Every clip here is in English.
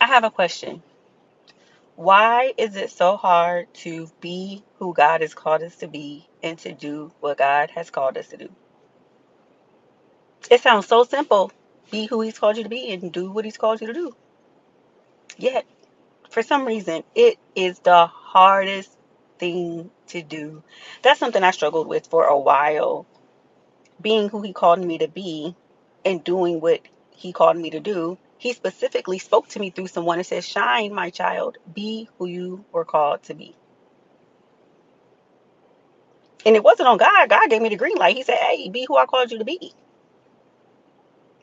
I have a question. Why is it so hard to be who God has called us to be and to do what God has called us to do? It sounds so simple. Be who He's called you to be and do what He's called you to do. Yet, for some reason, it is the hardest thing to do. That's something I struggled with for a while. Being who He called me to be and doing what He called me to do. He specifically spoke to me through someone and said, "Shine, my child. Be who you were called to be." And it wasn't on God. God gave me the green light. He said, "Hey, be who I called you to be."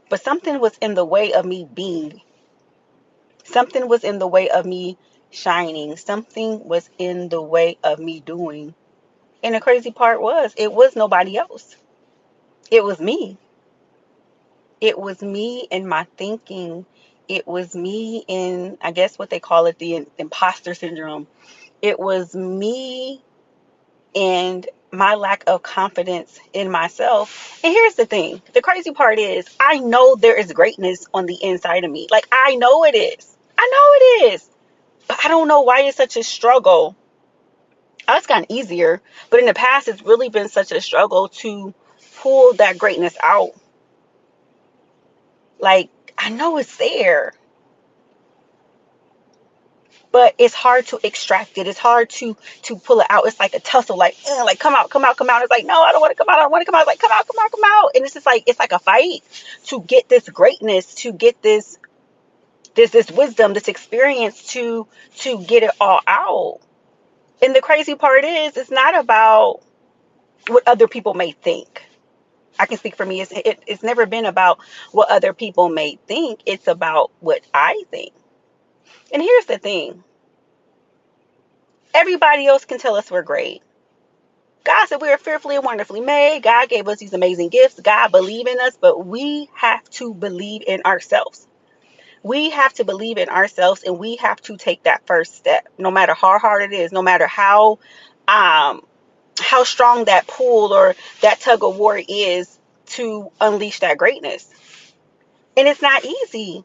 But something was in the way of me being. Something was in the way of me shining. Something was in the way of me doing. And the crazy part was, it was nobody else. It was me. It was me and my thinking. It was me in, I guess what they call it, the imposter syndrome. It was me and my lack of confidence in myself. And here's the thing. The crazy part is I know there is greatness on the inside of me. Like, I know it is. I know it is. But I don't know why it's such a struggle. It's gotten easier, but in the past it's really been such a struggle to pull that greatness out. Like, I know it's there, but it's hard to extract it. It's hard to pull it out. It's like a tussle, like come out, come out, come out. It's like, no, I don't want to come out. I don't want to come out. It's like, come out, come out, come out. And it's just like, it's like a fight to get this greatness, to get this wisdom, this experience, to get it all out. And the crazy part is, it's not about what other people may think. I can speak for me. It's never been about what other people may think. It's about what I think. And here's the thing. Everybody else can tell us we're great. God said we are fearfully and wonderfully made. God gave us these amazing gifts. God believe in us, but we have to believe in ourselves. We have to believe in ourselves, and we have to take that first step, no matter how hard it is, no matter um how strong that pull or that tug of war is to unleash that greatness. And it's not easy.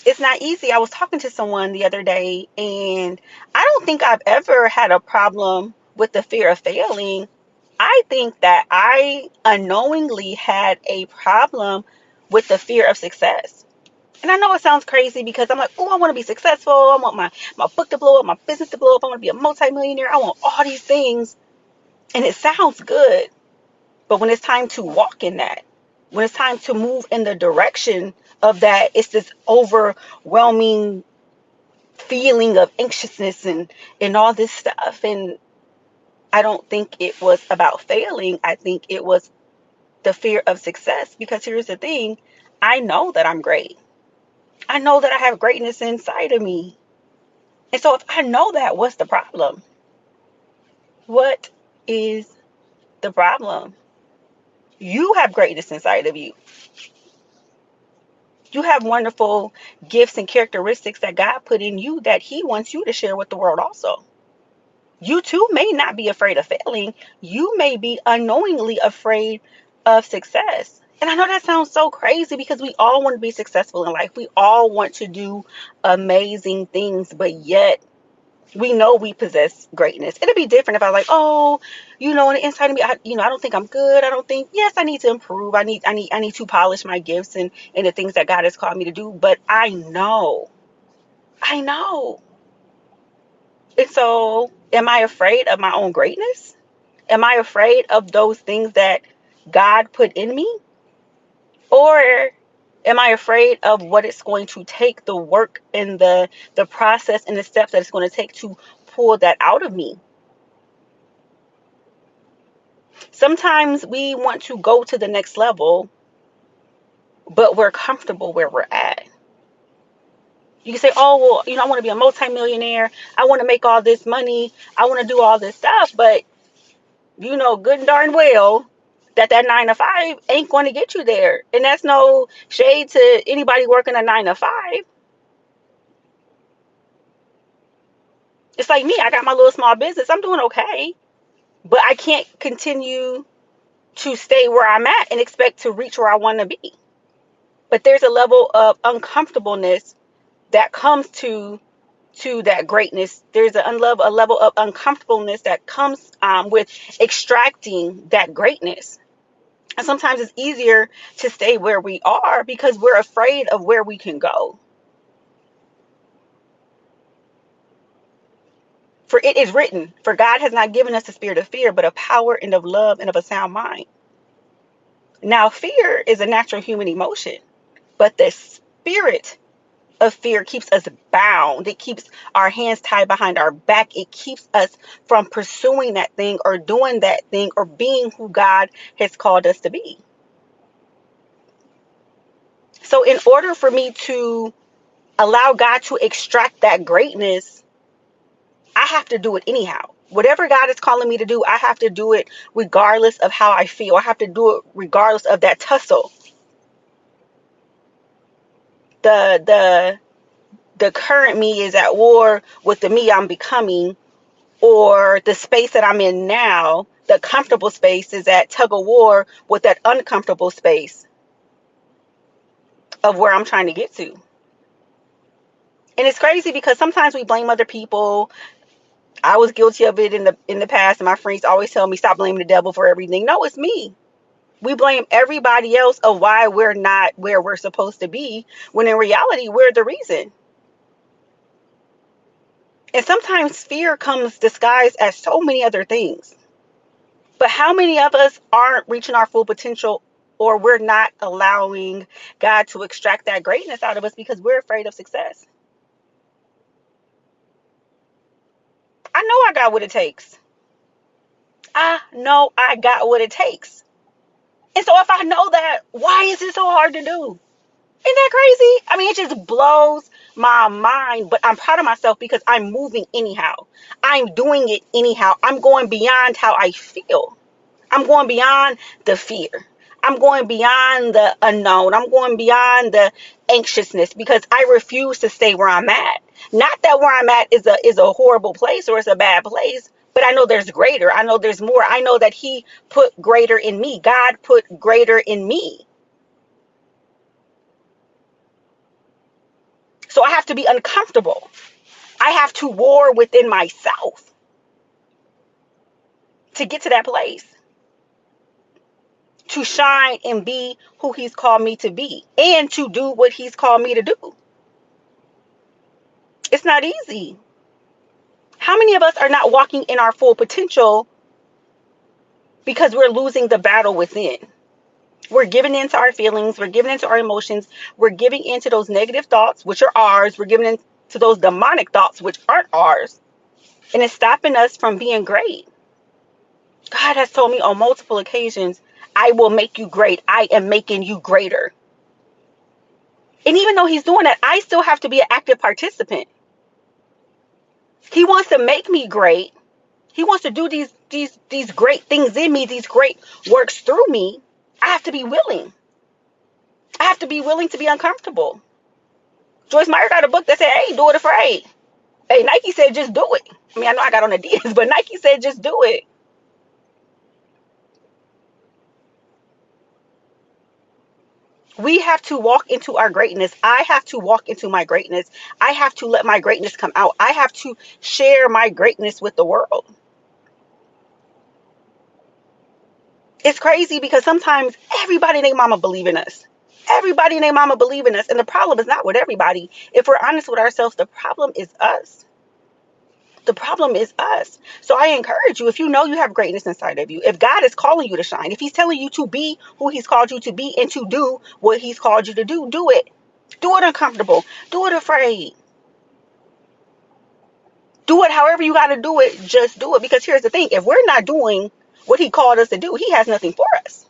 It's not easy. I was talking to someone the other day, and I don't think I've ever had a problem with the fear of failing. I think that I unknowingly had a problem with the fear of success. And I know it sounds crazy because I'm like, oh, I want to be successful. I want my book to blow up, my business to blow up. I want to be a multimillionaire. I want all these things. And it sounds good. But when it's time to walk in that, when it's time to move in the direction of that, it's this overwhelming feeling of anxiousness and all this stuff. And I don't think it was about failing. I think it was the fear of success. Because here's the thing, I know that I'm great. I know that I have greatness inside of me. And so if I know that, what's the problem? What is the problem? You have greatness inside of you. You have wonderful gifts and characteristics that God put in you that He wants you to share with the world also. You too may not be afraid of failing. You may be unknowingly afraid of success. And I know that sounds so crazy because we all want to be successful in life. We all want to do amazing things, but yet we know we possess greatness. It'd be different if I was like, oh, on the inside of me, I don't think I'm good. I don't think, yes, I need to improve. I need to polish my gifts and the things that God has called me to do. But I know. And so am I afraid of my own greatness? Am I afraid of those things that God put in me? Or am I afraid of what it's going to take, the work and the process and the steps that it's going to take to pull that out of me? Sometimes we want to go to the next level, but we're comfortable where we're at. You can say, oh, well, I want to be a multimillionaire. I want to make all this money. I want to do all this stuff. But you know good and darn well that 9 to 5 ain't going to get you there. And that's no shade to anybody working a 9 to 5. It's like me. I got my little small business. I'm doing okay. But I can't continue to stay where I'm at and expect to reach where I want to be. But there's a level of uncomfortableness that comes to that greatness. There's a level of uncomfortableness that comes with extracting that greatness. And sometimes it's easier to stay where we are because we're afraid of where we can go. For it is written, for God has not given us a spirit of fear, but of power and of love and of a sound mind. Now, fear is a natural human emotion, but the spirit of fear keeps us bound. It keeps our hands tied behind our back. It keeps us from pursuing that thing or doing that thing or being who God has called us to be. So in order for me to allow God to extract that greatness, I have to do it anyhow. Whatever God is calling me to do, I have to do it regardless of how I feel. I have to do it regardless of that tussle. The current me is at war with the me I'm becoming, or the space that I'm in now, the comfortable space, is at tug of war with that uncomfortable space of where I'm trying to get to. And it's crazy because sometimes we blame other people. I was guilty of it in the past, and my friends always tell me, stop blaming the devil for everything. No, it's me. We blame everybody else of why we're not where we're supposed to be, when in reality, we're the reason. And sometimes fear comes disguised as so many other things. But how many of us aren't reaching our full potential, or we're not allowing God to extract that greatness out of us because we're afraid of success? I know I got what it takes. I know I got what it takes. And so if I know that, why is it so hard to do? Isn't that crazy? I mean, it just blows my mind, but I'm proud of myself because I'm moving anyhow. I'm doing it anyhow. I'm going beyond how I feel. I'm going beyond the fear. I'm going beyond the unknown. I'm going beyond the anxiousness because I refuse to stay where I'm at. Not that where I'm at is a horrible place or it's a bad place, but I know there's greater. I know there's more. I know that He put greater in me. God put greater in me. So I have to be uncomfortable. I have to war within myself to get to that place, to shine and be who He's called me to be, and to do what He's called me to do. It's not easy. How many of us are not walking in our full potential because we're losing the battle within? We're giving into our feelings. We're giving into our emotions. We're giving into those negative thoughts, which are ours. We're giving into those demonic thoughts, which aren't ours. And it's stopping us from being great. God has told me on multiple occasions, I will make you great. I am making you greater. And even though He's doing that, I still have to be an active participant. He wants to make me great. He wants to do these great things in me, these great works through me. I have to be willing. I have to be willing to be uncomfortable. Joyce Meyer got a book that said, hey, do it afraid. Hey, Nike said, just do it. I mean, I know I got on Adidas, but Nike said, just do it. We have to walk into our greatness. I have to walk into my greatness. I have to let my greatness come out. I have to share my greatness with the world. It's crazy because sometimes everybody and their mama believe in us. Everybody and their mama believe in us. And the problem is not with everybody. If we're honest with ourselves, the problem is us. The problem is us. So I encourage you, if you know you have greatness inside of you, if God is calling you to shine, if He's telling you to be who He's called you to be and to do what He's called you to do it. Do it uncomfortable. Do it afraid. Do it however you got to do it. Just do it. Because here's the thing. If we're not doing what He called us to do, He has nothing for us.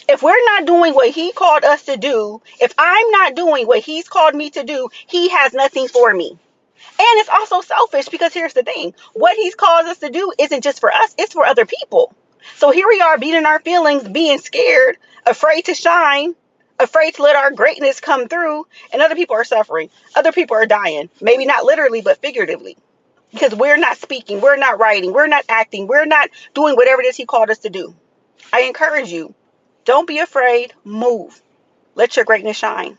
If we're not doing what He called us to do, if I'm not doing what He's called me to do, He has nothing for me. And it's also selfish because here's the thing. What He's called us to do isn't just for us. It's for other people. So here we are beating our feelings, being scared, afraid to shine, afraid to let our greatness come through. And other people are suffering. Other people are dying. Maybe not literally, but figuratively. Because we're not speaking. We're not writing. We're not acting. We're not doing whatever it is He called us to do. I encourage you. Don't be afraid. Move. Let your greatness shine.